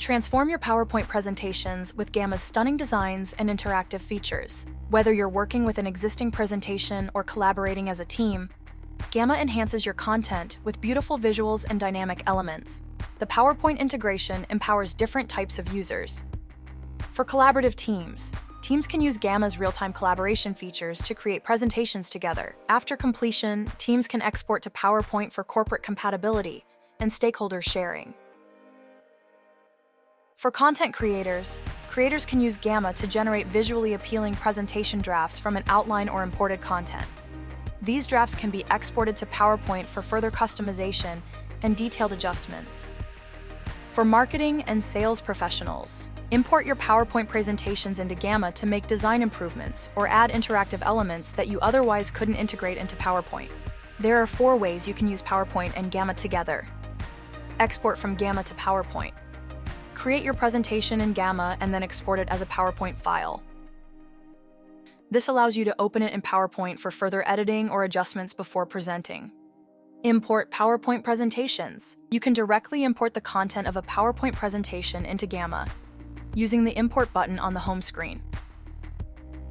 Transform your PowerPoint presentations with Gamma's stunning designs and interactive features. Whether you're working with an existing presentation or collaborating as a team, Gamma enhances your content with beautiful visuals and dynamic elements. The PowerPoint integration empowers different types of users. For collaborative teams, teams can use Gamma's real-time collaboration features to create presentations together. After completion, teams can export to PowerPoint for corporate compatibility and stakeholder sharing. For content creators, creators can use Gamma to generate visually appealing presentation drafts from an outline or imported content. These drafts can be exported to PowerPoint for further customization and detailed adjustments. For marketing and sales professionals, import your PowerPoint presentations into Gamma to make design improvements or add interactive elements that you otherwise couldn't integrate into PowerPoint. There are 4 ways you can use PowerPoint and Gamma together. Export from Gamma to PowerPoint. Create your presentation in Gamma and then export it as a PowerPoint file. This allows you to open it in PowerPoint for further editing or adjustments before presenting. Import PowerPoint presentations. You can directly import the content of a PowerPoint presentation into Gamma using the Import button on the home screen.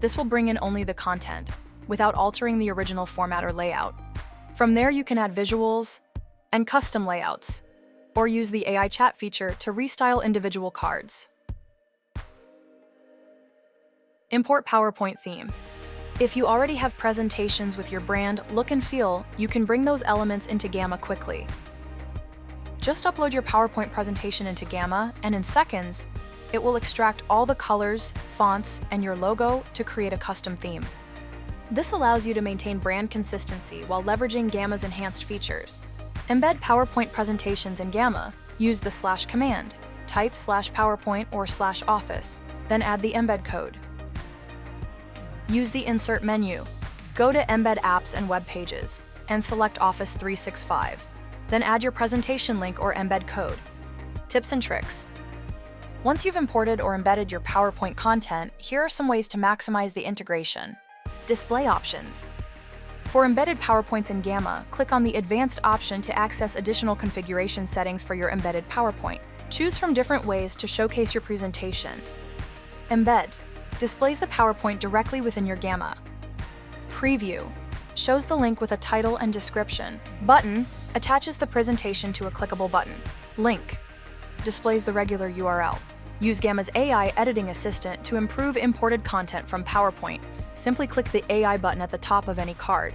This will bring in only the content, without altering the original format or layout. From there, you can add visuals and custom layouts, or use the AI chat feature to restyle individual cards. Import PowerPoint theme. If you already have presentations with your brand look and feel, you can bring those elements into Gamma quickly. Just upload your PowerPoint presentation into Gamma, and in seconds, it will extract all the colors, fonts, and your logo to create a custom theme. This allows you to maintain brand consistency while leveraging Gamma's enhanced features. Embed PowerPoint presentations in Gamma. Use the / command. Type /PowerPoint or /Office, then add the embed code. Use the Insert menu. Go to Embed Apps and Web Pages, and select Office 365. Then add your presentation link or embed code. Tips and tricks. Once you've imported or embedded your PowerPoint content, here are some ways to maximize the integration. Display options. For embedded PowerPoints in Gamma, click on the Advanced option to access additional configuration settings for your embedded PowerPoint. Choose from different ways to showcase your presentation. Embed displays the PowerPoint directly within your Gamma. Preview shows the link with a title and description. Button attaches the presentation to a clickable button. Link displays the regular URL. Use Gamma's AI editing assistant to improve imported content from PowerPoint. Simply click the AI button at the top of any card.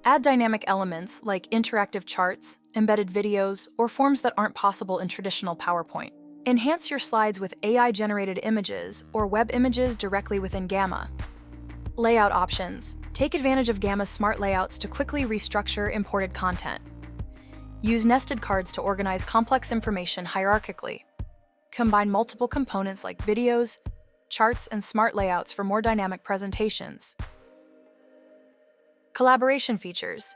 Add dynamic elements like interactive charts, embedded videos, or forms that aren't possible in traditional PowerPoint. Enhance your slides with AI-generated images or web images directly within Gamma. Layout options. Take advantage of Gamma's smart layouts to quickly restructure imported content. Use nested cards to organize complex information hierarchically. Combine multiple components like videos, charts, and smart layouts for more dynamic presentations. Collaboration features.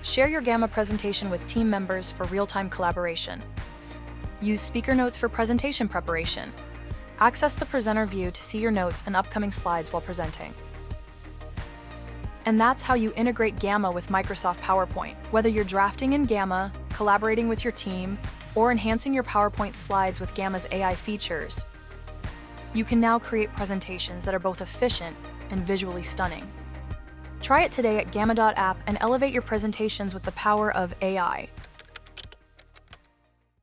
Share your Gamma presentation with team members for real-time collaboration. Use speaker notes for presentation preparation. Access the presenter view to see your notes and upcoming slides while presenting. And that's how you integrate Gamma with Microsoft PowerPoint. Whether you're drafting in Gamma, collaborating with your team, or enhancing your PowerPoint slides with Gamma's AI features, you can now create presentations that are both efficient and visually stunning. Try it today at gamma.app and elevate your presentations with the power of AI.